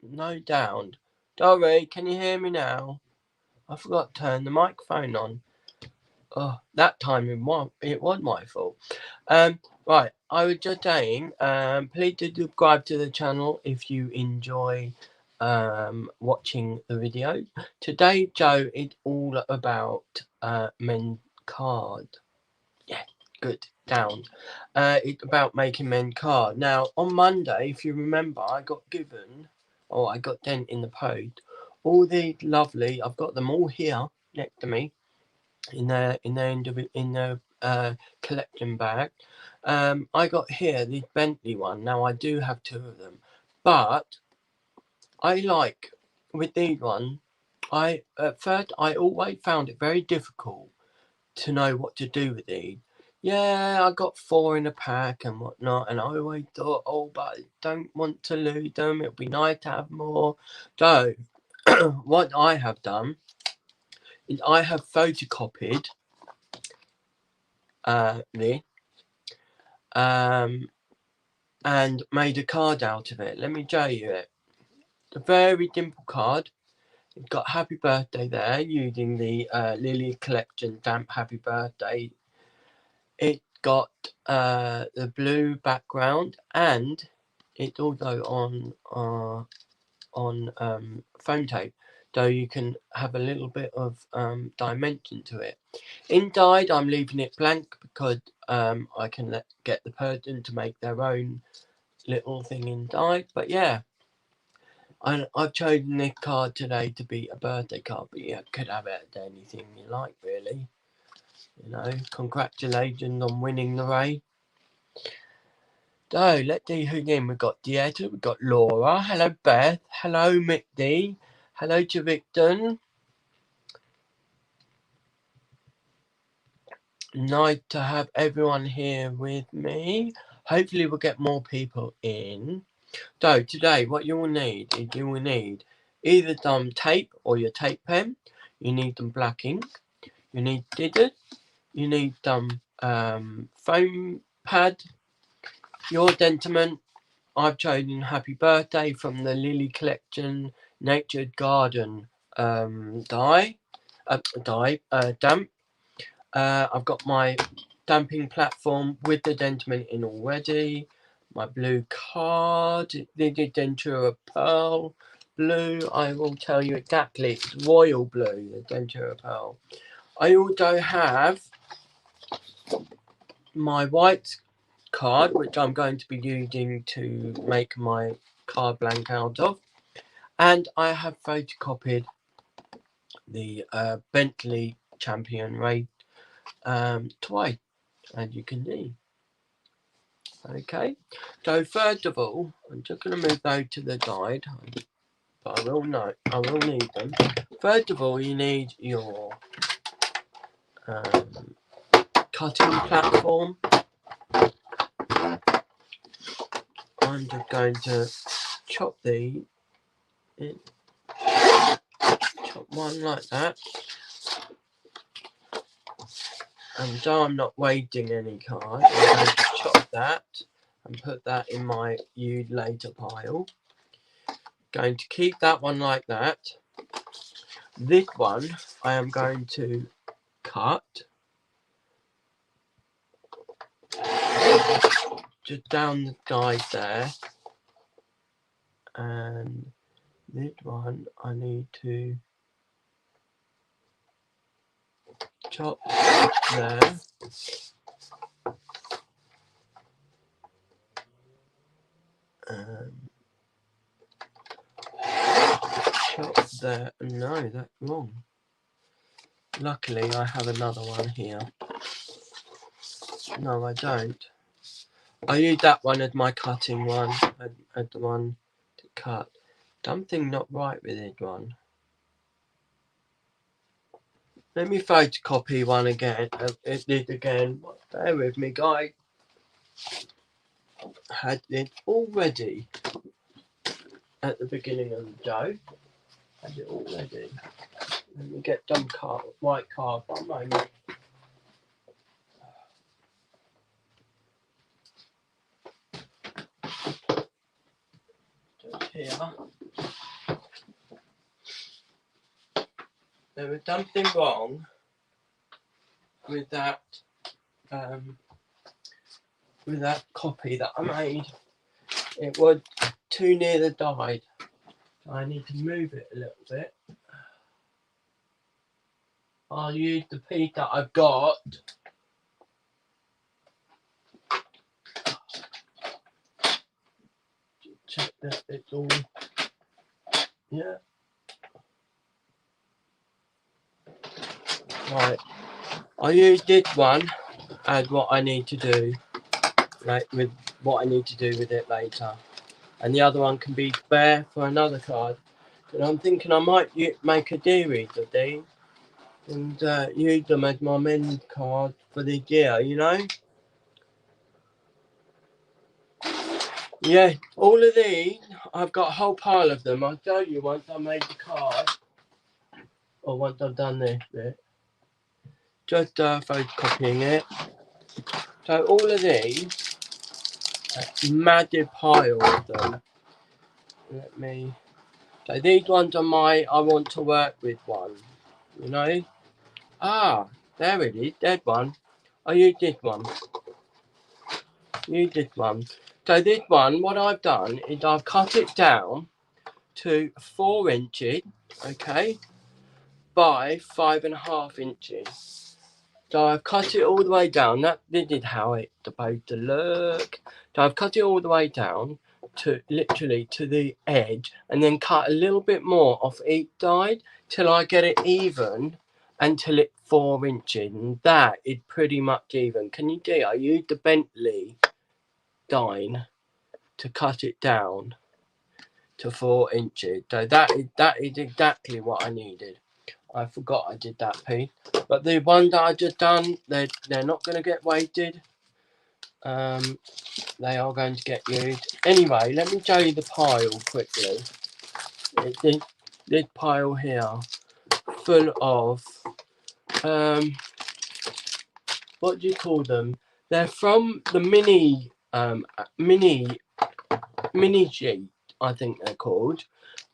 No down. Dory, can you hear me now? I forgot to turn the microphone on. Oh, that time it was my fault. Right, I was just saying, please do subscribe to the channel if you enjoy watching the videos. Today, Joe, it's all about men card. Yeah, good, down. It's about making men card. Now, on Monday, if you remember, I got sent in the post all these lovely. I've got them all here next to me in their collection bag. I got here the Bentley one. Now I do have two of them, but I like with these one. At first I always found it very difficult to know what to do with these. Yeah, I got 4 in a pack and whatnot, and I always thought, oh, but I don't want to lose them. It'll be nice to have more. So, what I have done is I have photocopied this and made a card out of it. Let me show you it. It's a very simple card. It's got happy birthday there using the Lily Collection stamp happy birthday. It's got the blue background, and it's also on foam tape, so you can have a little bit of dimension to it. Inside I'm leaving it blank because I can get the person to make their own little thing inside. But yeah, I've chosen this card today to be a birthday card, but yeah, could have it as anything you like, really. You know, congratulations on winning the race. So let's see who's in. We've got Dieta, we've got Laura, hello Beth, hello Mick D, hello to Victon. Nice to have everyone here with me. Hopefully we'll get more people in. So today what you will need is you will need either some tape or your tape pen. You need some black ink. You need scissors. You need some foam pad. Your sentiment. I've chosen Happy Birthday from the Lily Collection Natured Garden damp. I've got my stamping platform with the sentiment in already. My blue card, the Dentura Pearl blue. I will tell you exactly. It's royal blue, the Dentura Pearl. I also have my white card, which I'm going to be using to make my card blank out of, and I have photocopied the Bentley Champion Race twice, as you can see. Okay, so first of all, I'm just going to move those to the side, but I will need them. First of all, you need your cutting platform. I'm just going to chop these in. Chop one like that. And so I'm not wasting any card, I'm going to chop that and put that in my use later pile. Going to keep that one like that. This one I am going to cut just down the side there, and this one I need to chop there. Chop there. No, that's wrong. Luckily I have another one here. No, I don't. I use that one as my cutting one, as the one to cut. Something not right with this one. Let me photocopy one again. This again. Bear with me, guys. Had it already at the beginning of the show. Had it already. Let me get some white card. 1 moment. here. There was something wrong with that copy that I made. It was too near the die. So I need to move it a little bit. I'll use the piece that I've got. Check that it's all, yeah. Right, I'll use this one as what I need to do, like with what I need to do with it later. And the other one can be spare for another card. And I'm thinking I might make a series of these and use them as my men's card for the year, you know? Yeah, all of these, I've got a whole pile of them. I'll show you once I made the card, or once I've done this bit. Just photocopying it. So all of these, a massive pile of them. Let me. So these ones are my I want to work with one. You know? Ah, there it is. There's one. I use this one. Use this one. So this one, what I've done is I've cut it down to 4 inches, okay, by 5.5 inches. So I've cut it all the way down. This is how it's supposed to look. So I've cut it all the way down to literally to the edge, and then cut a little bit more off each side till I get it even until it's 4 inches, and that is pretty much even. Can you see? I used the Bentley dine to cut it down to 4 inches. So that is exactly what I needed. I forgot I did that piece, but the one that I just done, they're not going to get weighted. They are going to get used. Anyway, let me show you the pile quickly. It's this pile here, full of what do you call them? They're from the mini sheet, I think they're called.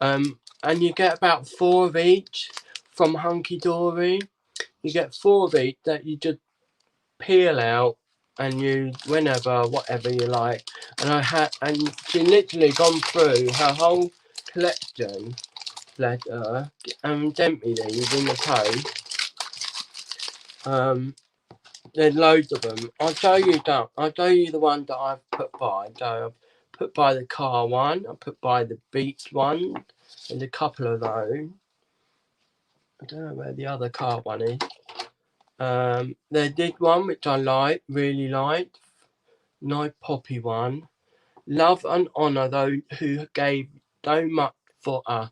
And you get about 4 of each from Hunky Dory. You get 4 of each that you just peel out and use whenever, whatever you like. And she literally gone through her whole collection, bless her, and sent me these in the post. There's loads of them. I'll show you that. I'll show you the one that I've put by. So I've put by the car one. I put by the beach one. There's a couple of those. I don't know where the other car one is. There's this one which I really like. Nice poppy one. Love and honour those who gave so much for us.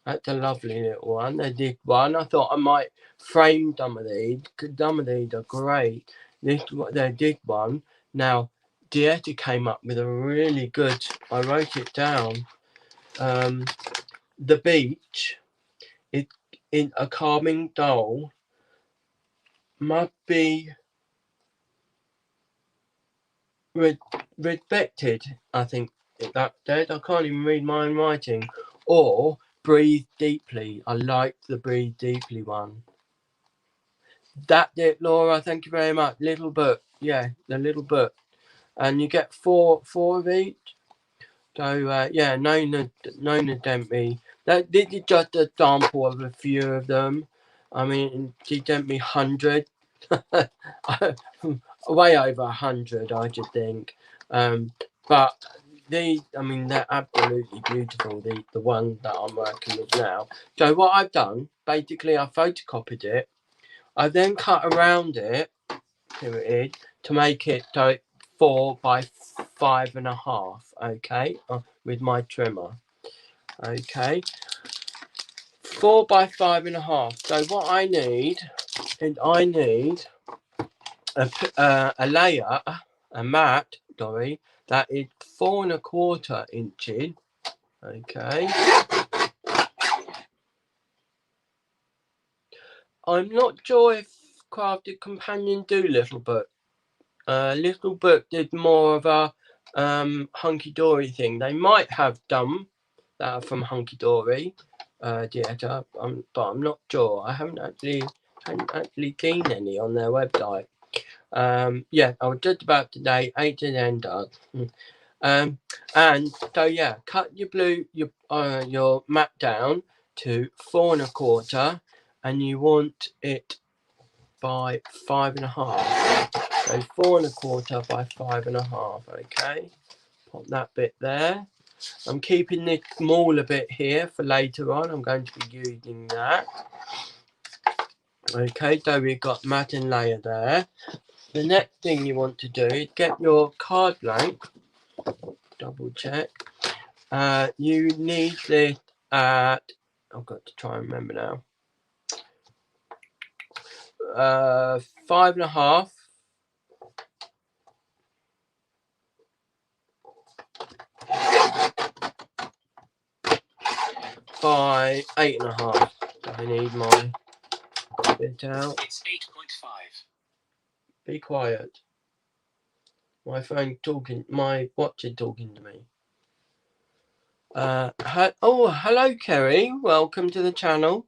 That's a lovely little one. There's this one. I thought I might frame some of these because some of these are great. There's this one. Now, Dieta came up with a really good. I wrote it down. The beach is in a calming doll. Must be respected. I think that said. I can't even read my own writing. Or breathe deeply. I like the breathe deeply one. That's it, Laura. Thank you very much. Little book. Yeah, the little book. And you get four of each. So, yeah, Nona sent me. This is just an example of a few of them. I mean, she sent me 100. Way over 100, I just think. But these, I mean, they're absolutely beautiful, the one that I'm working with now. So what I've done, basically I photocopied it. I then cut around it, here it is, to make it so it's 4 by 5.5, okay, with my trimmer. Okay, 4 by 5.5. So what I need is I need a layer, a mat, sorry, that is 4.25 inches. Okay. I'm not sure if Crafted Companion do Little Book. Little Book did more of a hunky dory thing. They might have done, that are from Hunky Dory Theatre, but I'm not sure. I haven't actually seen any on their website. Yeah, I was just about today, 8 to 10 done. And so yeah, cut your mat down to 4 1/4, and you want it by 5 1/2. So 4 1/4 by 5 1/2. Okay, pop that bit there. I'm keeping this smaller bit here for later on. I'm going to be using that. Okay, so we've got mat and layer there. The next thing you want to do is get your card blank. Double check. You need this at, I've got to try and remember now. 5 1/2 by 8 1/2. I need my bit out. It's 8.5. Be quiet. My phone talking, my watch is talking to me. Oh, hello Kerry, welcome to the channel.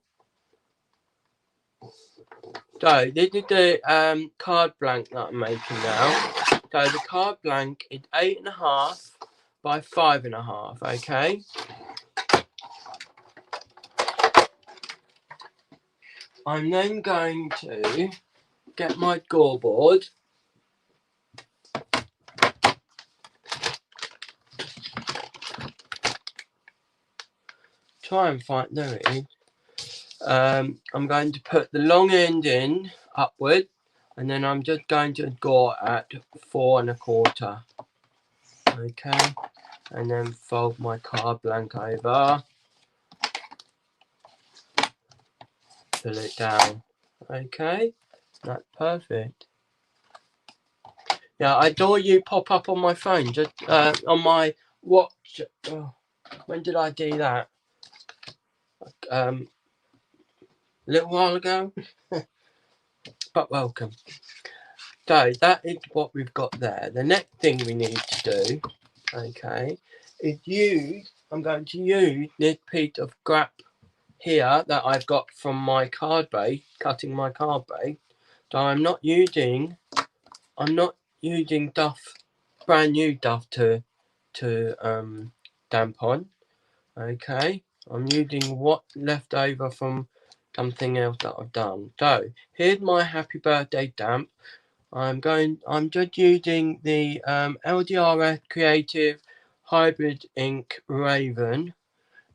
So this is the card blank that I'm making now. So the card blank is 8 1/2 by 5 1/2, okay? I'm then going to get my gore board. Try and find, there it is. I'm going to put the long end in upward, and then I'm just going to gore at 4 1/4. Okay, and then fold my card blank over. Pull it down. Okay, that's perfect. Yeah, I saw you pop up on my phone, just on my watch. Oh, when did I do that? A little while ago. But welcome. So that is what we've got there. The next thing we need to do, okay, is use. I'm going to use this piece of scrap here that I've got from my card base, cutting my card base. So I'm not using duff, brand new duff to damp on. Okay, I'm using what left over from something else that I've done. So here's my happy birthday damp. I'm just using the LDRS Creative Hybrid Ink Raven,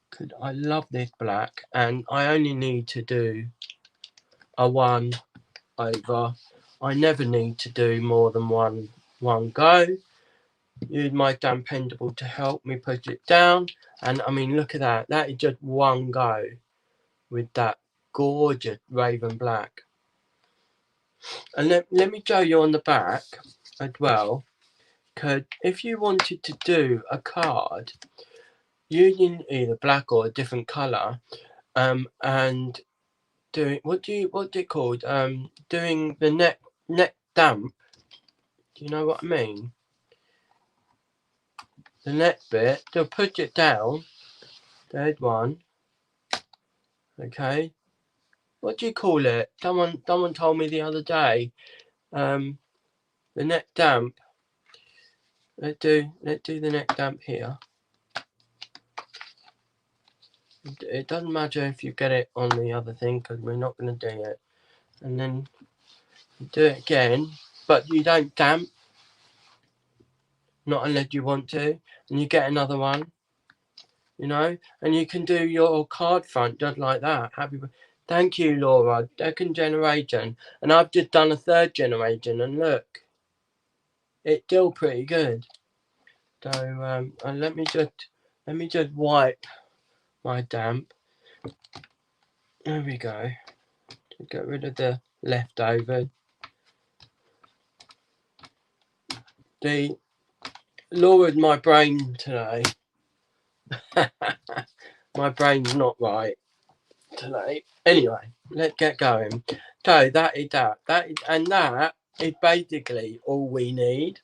because I love this black, and I only need to do a 1 over. I never need to do more than one go. Use my Dampendable to help me push it down, and I mean, look at that. That is just one go with that gorgeous Raven black. And let me show you on the back as well, because if you wanted to do a card using either black or a different color, and doing what's it called, doing the neck damp, do you know what I mean? The neck bit, to put it down. There's one. Okay, what do you call it? Someone told me the other day. The neck damp. Let's do the neck damp here. It doesn't matter if you get it on the other thing, because we're not going to do it. And then do it again, but you don't damp, not unless you want to, and you get another one, you know, and you can do your card front just like that. Thank you, Laura. Second generation, and I've just done a 3rd generation, and look, it's still pretty good. So and let me just wipe my damp. There we go. To get rid of the leftover. Laura's my brain today. My brain's not right today. Anyway, let's get going. So that is that is basically all we need.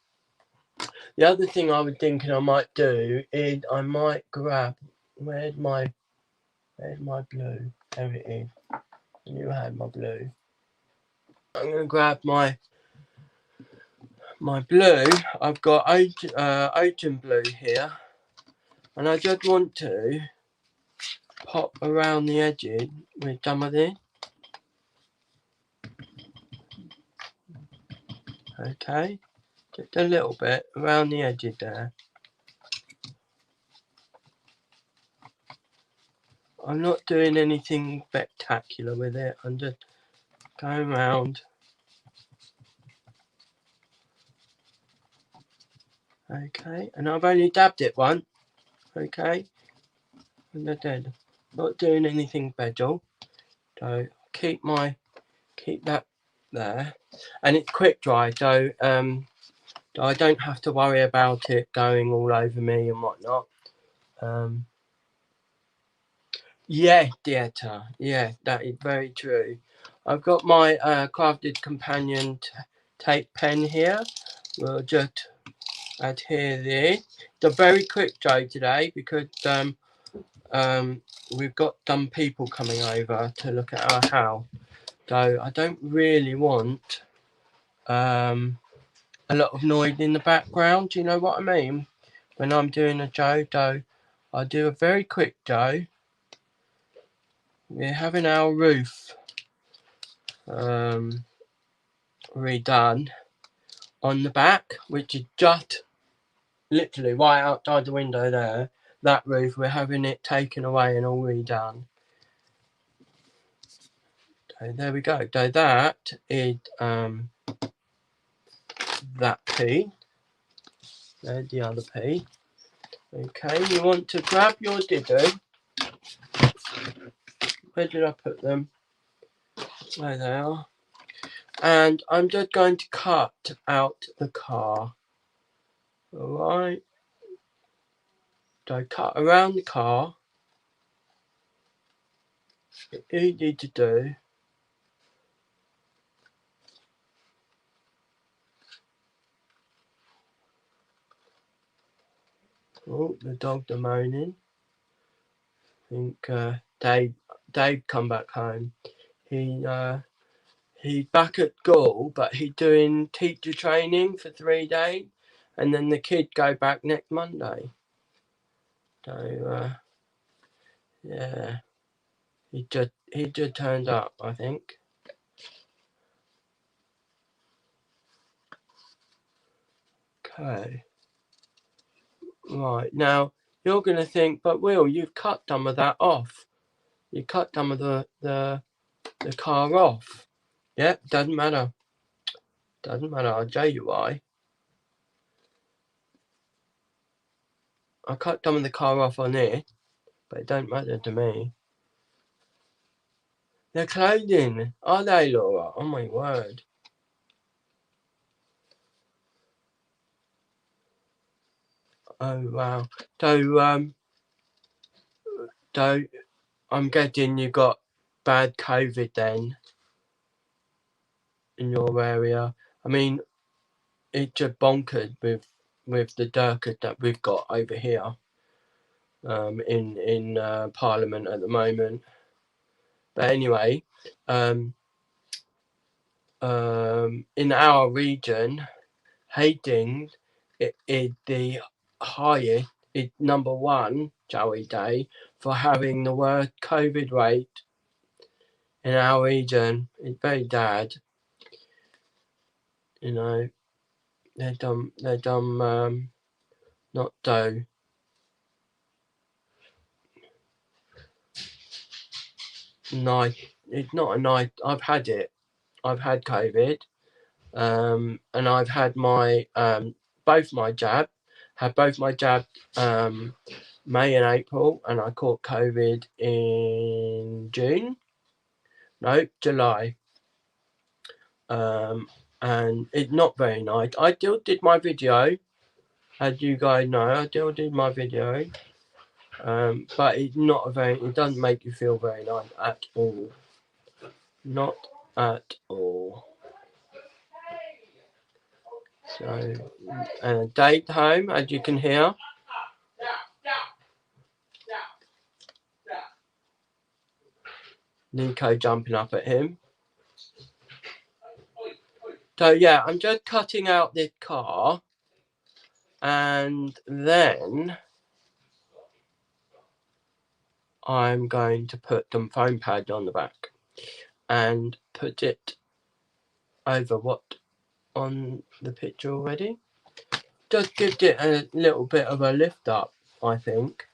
The other thing I was thinking I might do is I might grab where's my blue? There it is. I knew I had my blue. I'm gonna grab my blue. I've got ocean blue here, and I just want to pop around the edges with some of this. Okay, just a little bit around the edges there. I'm not doing anything spectacular with it. I'm just going around. Okay, and I've only dabbed it once. Okay, and then not doing anything special. So keep that there, and it's quick dry. So I don't have to worry about it going all over me and whatnot. Yeah, Dieta. Yeah, that is very true. I've got my crafted companion tape pen here. We'll just adhere this. It's a very quick dry today because we've got some people coming over to look at our house. So I don't really want a lot of noise in the background. Do you know what I mean? When I'm doing a Joe, so I do a very quick Joe. We're having our roof redone on the back, which is just literally right outside the window there. That roof, we're having it taken away and all redone. So there we go. So that is that piece. There's the other piece. Okay, you want to grab your diddo. Where did I put them? There they are. And I'm just going to cut out the car. Alright. So cut around the car. It's easy to do. Oh, the dogs are moaning. I think Dave come back home. He's back at school, but he's doing teacher training for 3 days, and then the kids go back next Monday. So yeah, he just turned up, I think. Okay. Right, now you're going to think, but Will, you've cut some of that off. You cut some of the car off. Yeah, doesn't matter. Doesn't matter, I'll show you why. I cut some of the car off on it, but it don't matter to me. They're clothing, are they, Laura? Oh my word. Oh wow. So I'm guessing you got bad COVID then in your area. I mean, it's just bonkers with the Durkers that we've got over here in Parliament at the moment. But anyway, in our region, Hastings is the highest, is number one, shall we say, for having the worst COVID rate in our region. It's very bad. You know, they're not so nice. It's not a nice. I've had it. I've had COVID, and I've had my both my jab. Had both my jab May and April, and I caught COVID in June. No, July. And it's not very nice. I still did my video, as you guys know. I still did my video, but it's not a very. It doesn't make you feel very nice at all. Not at all. So, Dave's home, as you can hear. Nico jumping up at him. So yeah, I'm just cutting out this car, and then I'm going to put the foam pad on the back and put it over what on the picture already. Just gives it a little bit of a lift up, I think.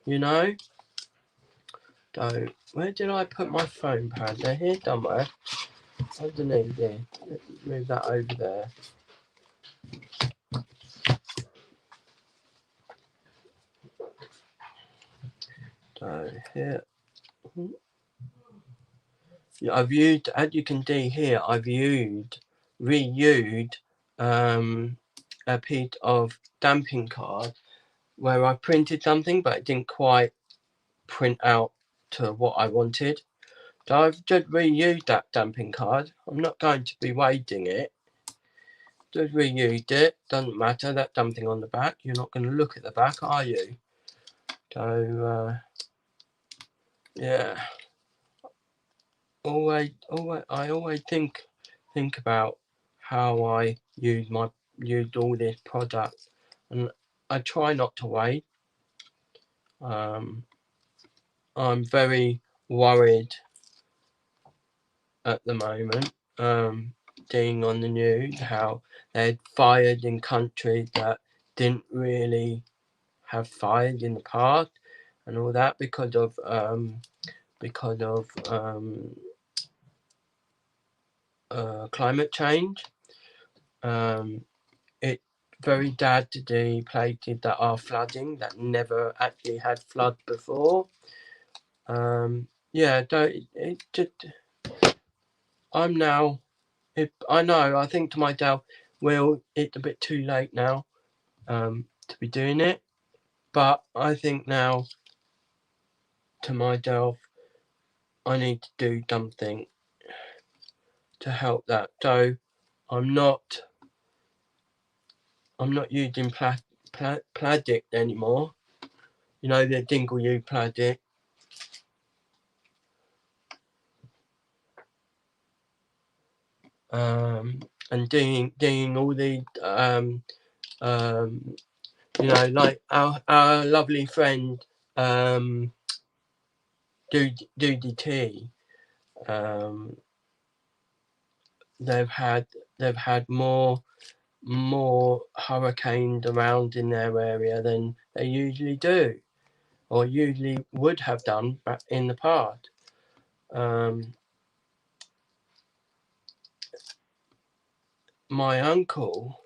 You know. So where did I put my foam pad? They're here somewhere. Underneath there. Let's move that over there. So here. I've used, as you can see here, I've reused a piece of stamping card where I printed something, but it didn't quite print out to what I wanted. So I've just reused that stamping card. I'm not going to be wasting it. Just reused it. Doesn't matter. That's something on the back. You're not going to look at the back, are you? So yeah. I always think about how I use all this product, and I try not to wait. I'm very worried at the moment, seeing on the news how they're fired in countries that didn't really have fires in the past, and all that because of climate change. It's very sad to see places that are flooding that never actually had flood before. Yeah, it just I'm now. I know. I think to myself, well, it's a bit too late now to be doing it. But I think now to myself, I need to do something to help that. So I'm not using plastic anymore. You know, the single-use plastic. And doing all the you know, like our lovely friend Doody T. They've had more hurricanes around in their area than they usually do, or usually would have done back in the past. My uncle,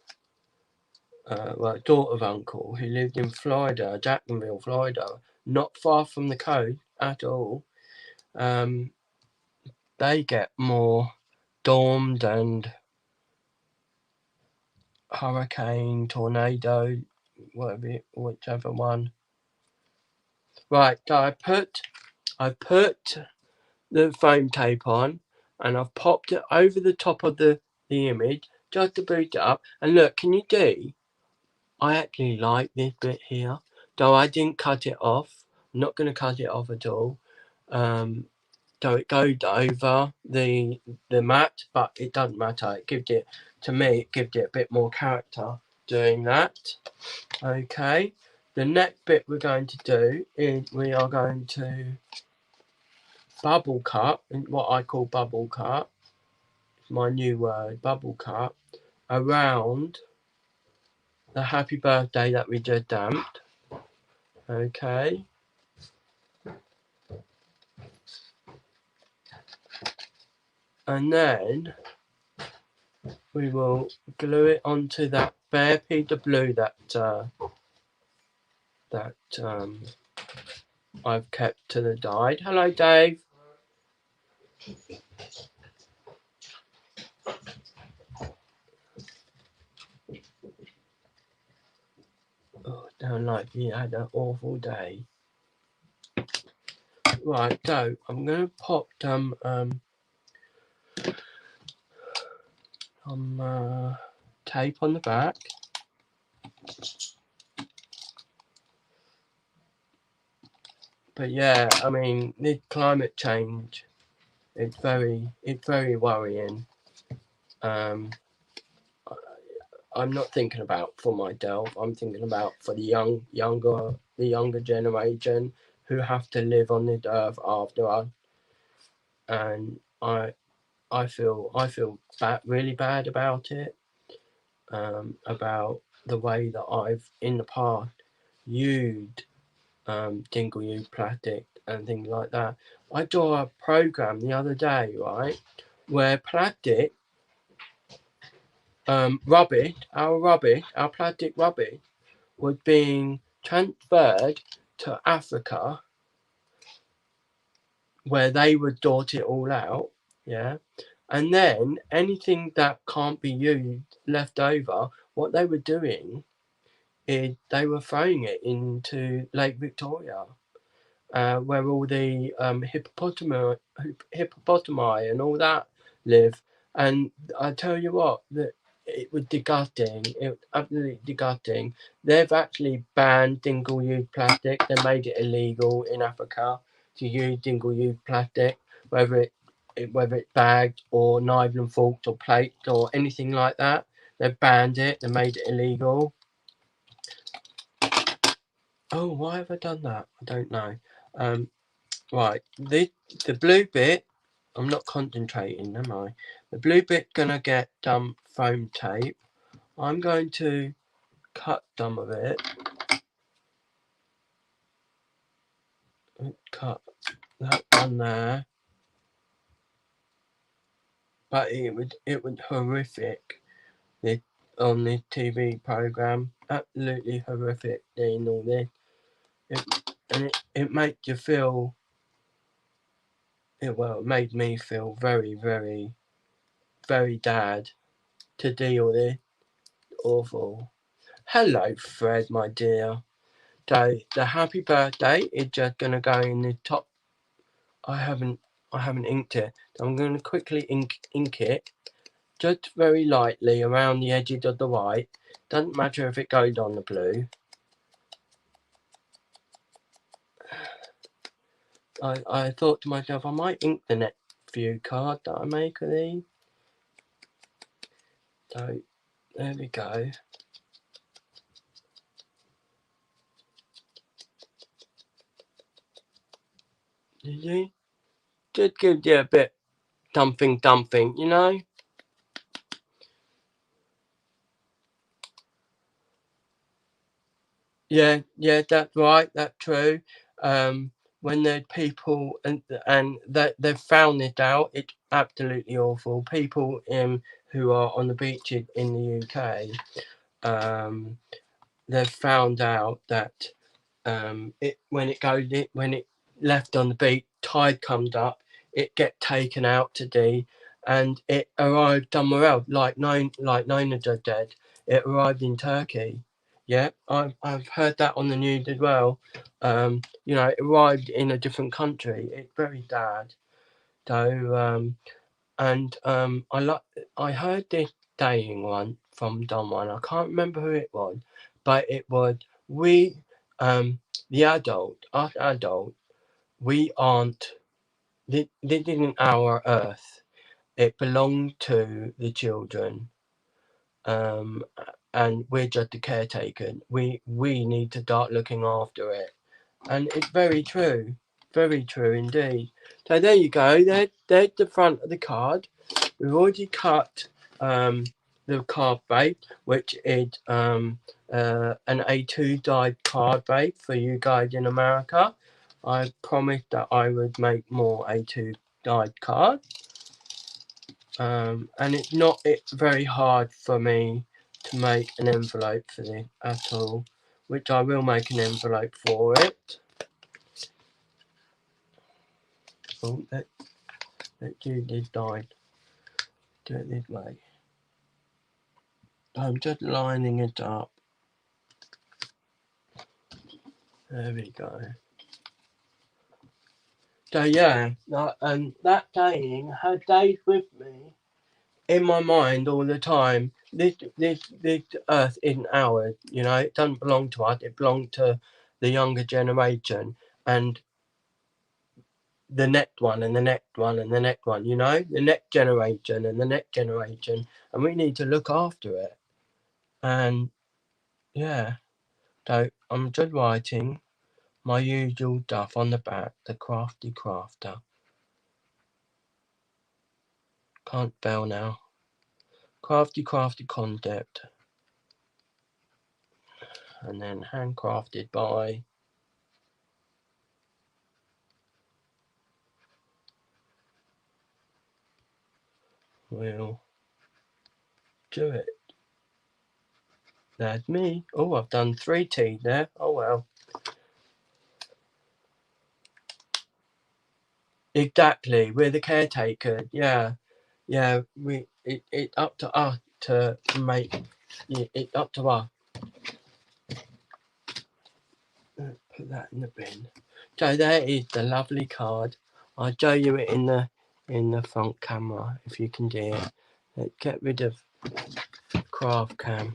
well, daughter of uncle, who lived in Florida, Jacksonville, Florida, not far from the coast at all, they get more storms and hurricane, tornado, whichever one. Right, so I put the foam tape on, and I've popped it over the top of the image just to boost it up. And look, can you see? I actually like this bit here, though I didn't cut it off. I'm not going to cut it off at all. So it goes over the mat, but it doesn't matter. It gives it, to me, it gives it a bit more character doing that. Okay, the next bit we're going to do is we are going to bubble cut, what I call bubble cut, my new word, bubble cut, around the happy birthday that we just stamped. Okay. And then we will glue it onto that bare piece of blue that I've kept to the side. Hello, Dave. Oh, sound like he had an awful day. Right, so I'm going to pop some tape on the back. But yeah, I mean, this climate change It's very worrying. I'm not thinking about for myself. I'm thinking about for the younger generation who have to live on this earth after us. And I feel really bad about it. About the way that I've in the past used single-use plastic and things like that. I saw a program the other day, right, where plastic rubbish, our plastic rubbish, was being transferred to Africa, where they would sort it all out, yeah. And then anything that can't be used left over, what they were doing is they were throwing it into Lake Victoria, where all the hippopotami and all that live. And I tell you what, that it was disgusting. It was absolutely disgusting. They've actually banned single-use plastic. They made it illegal in Africa to use single-use plastic, whether it's bags or nylon forks or plates or anything like that. They've banned it. They made it illegal. Oh, why have I done that? I don't know. Right, the blue bit, I'm not concentrating, am I? The blue bit's gonna get foam tape. I'm going to cut some of it. Cut that one there. But it was horrific. On this TV program, absolutely horrific doing all this. It makes you feel. It made me feel very, very, very bad to deal with it. Awful. Hello, Fred, my dear. So the happy birthday is just gonna go in the top. I haven't inked it. So I'm gonna quickly ink it, just very lightly around the edges of the white. Doesn't matter if it goes on the blue. I thought to myself, I might ink the next few cards that I make of these. So there we go. Did you? Just gives you a bit something, you know? Yeah, that's right, that's true. When there's people and that they've found it out, it's absolutely awful. People who are on the beaches in the UK, they've found out that when it left on the beach, tide comes up, it gets taken out to sea, and it arrived somewhere else. Like Nina just said, it arrived in Turkey. Yeah, I've heard that on the news as well. It arrived in a different country. It's very sad. So I heard this saying one from someone. I can't remember who it was, but it was we us adults, we aren't. This isn't our earth. It belongs to the children, and we're just the caretaker. We need to start looking after it, and it's very true indeed. So there you go. There's the front of the card. We've already cut the card base, which is an A2 dyed card base for you guys in America. I promised that I would make more A2 dyed cards. And it's very hard for me to make an envelope for this at all, which I will make an envelope for it. Oh, let's do this side. Do it this way. I'm just lining it up. There we go. So yeah, and that saying has stayed with me in my mind all the time. This earth isn't ours, it doesn't belong to us, it belongs to the younger generation. And the next one and the next one and the next one, you know, the next generation and the next generation, and we need to look after it. And yeah, so I'm just writing my usual stuff on the back, the crafty crafter. Can't spell now. Crafty concept. And then handcrafted by. We'll do it. That's me. Oh, I've done 3 T's there. Oh well. Exactly. We're the caretaker. Yeah. Yeah. It's up to us to make it up to us. Put that in the bin. So there is the lovely card. I'll show you it in the front camera if you can do it. Let's get rid of craft cam.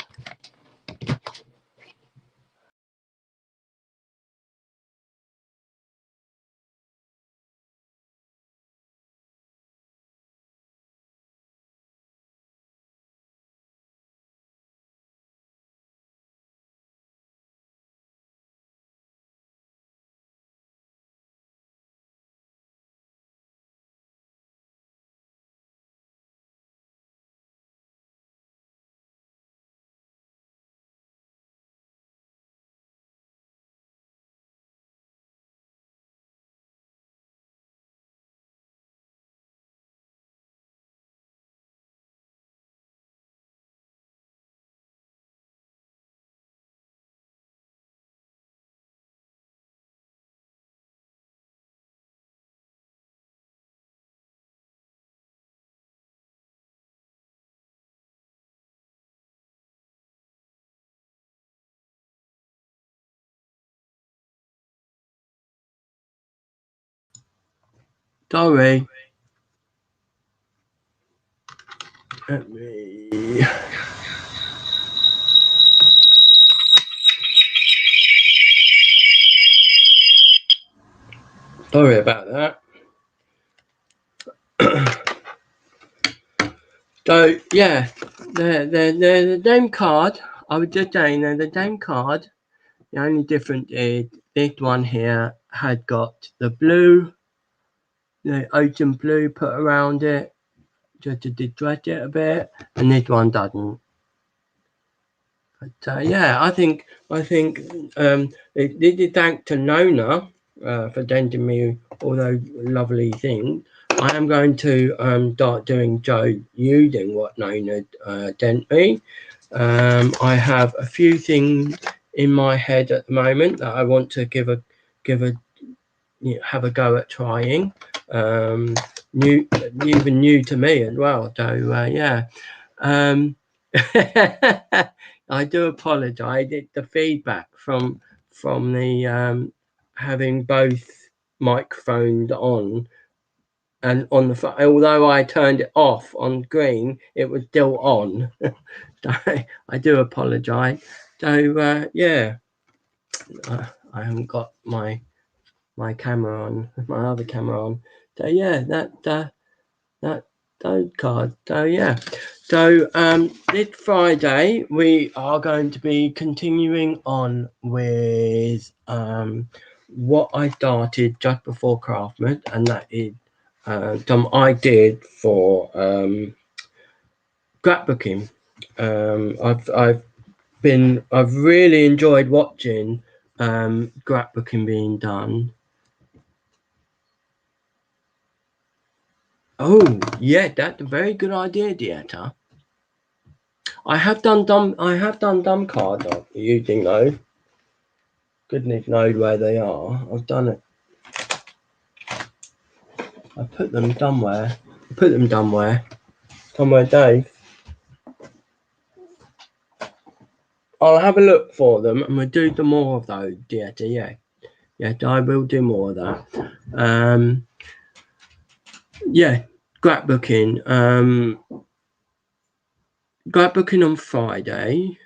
Sorry. Let me. Sorry about that. So yeah, the same card. I was just saying they're the same card. The only difference is this one here had got the blue, the ocean blue put around it just to distract it a bit, and this one doesn't. But yeah, I think this is thanks to Nona for sending me all those lovely things. I am going to start doing Joe using what Nona sent me. I have a few things in my head at the moment that I want to have a go at trying. Even new to me as well. So yeah. I do apologise. It's the feedback from the having both microphones on and on the although I turned it off on green, it was still on. So I do apologise. So yeah, I haven't got my camera on, my other camera on. So yeah, those cards. So yeah. So this Friday we are going to be continuing on with what I started just before Craftmas, and that is some I did for scrapbooking. I've really enjoyed watching scrapbooking being done. Oh yeah, that's a very good idea, Dieta. I have done dumb cards using those. Goodness knows where they are. I've done it. I put them somewhere. Somewhere, Dave. I'll have a look for them and we'll do some more of those, Dieta. Yeah. Yeah, I will do more of that. Yeah, scrapbooking. Scrapbooking on Friday.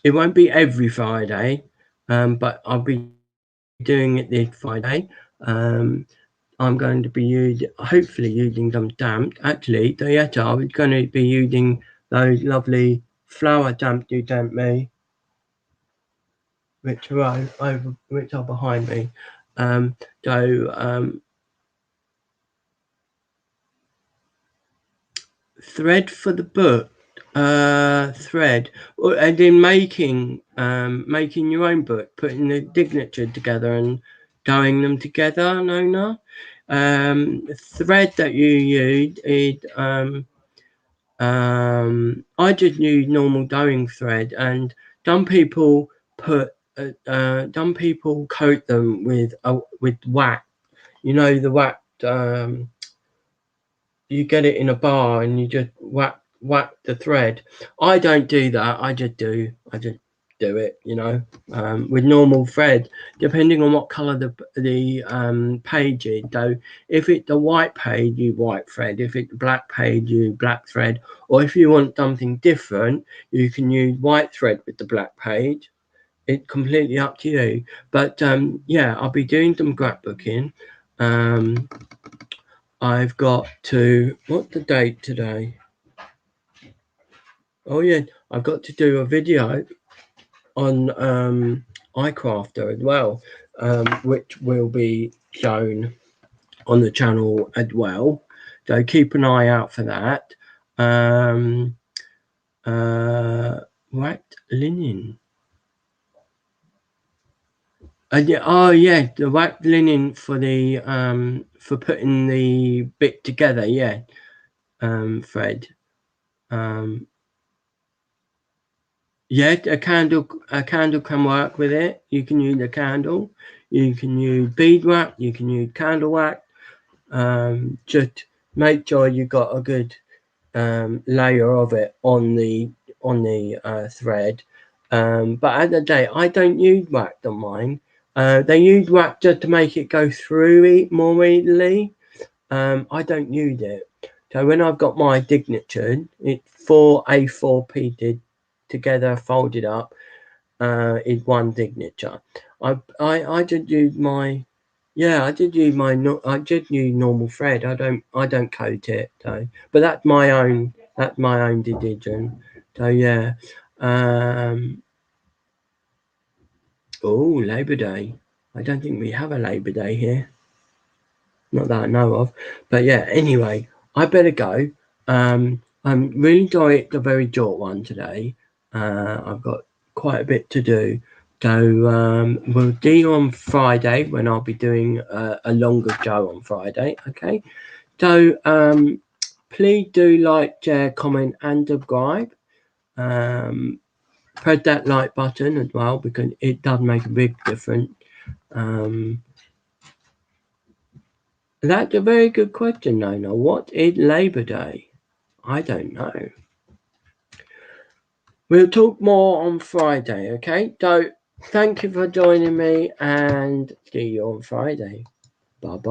It won't be every Friday, but I'll be doing it this Friday. I'm going to be hopefully using them damped. Actually, Dieta, I was going to be using those lovely flower damp you sent me, which are behind me. Thread for the book. Thread, and in making your own book, putting the signature together and going them together, Nona. Thread that you use is I just use normal dyeing thread, and some people coat them with wax. You know, the wax. You get it in a bar and you just whack the thread. I don't do that. I just do it, you know, with normal thread, depending on what color the page is. So if it's a white page, you white thread. If it's a black page, you black thread. Or if you want something different, you can use white thread with the black page. It's completely up to you. But yeah, I'll be doing some scrapbooking. I've got to, what's the date today? Oh yeah, I've got to do a video on iCrafter as well, which will be shown on the channel as well. So keep an eye out for that. Wrapped linen. Yeah, oh yeah, the wrapped linen for the for putting the bit together. Yeah, Fred. Yeah, a candle can work with it. You can use a candle. You can use beadwork. You can use candle wax. Just make sure you got a good layer of it on the thread. But at the day, I don't use wax on mine. They use wax just to make it go through it more easily. I don't use it. So when I've got my signature, it's 4 A4 pieces together, folded up, is one signature. I just use my, yeah, I just use normal thread. I don't coat it. So, but that's my own decision. So yeah. Oh, Labor Day. I don't think we have a Labor Day here. Not that I know of. But yeah, anyway, I better go. I'm really sorry it's a very short one today. I've got quite a bit to do. So we'll see you on Friday when I'll be doing a longer show on Friday. Okay. So please do like, share, comment, and subscribe. Press that like button as well because it does make a big difference. That's a very good question, Nona. What is Labor Day? I don't know. We'll talk more on Friday, okay? So thank you for joining me and see you on Friday. Bye-bye.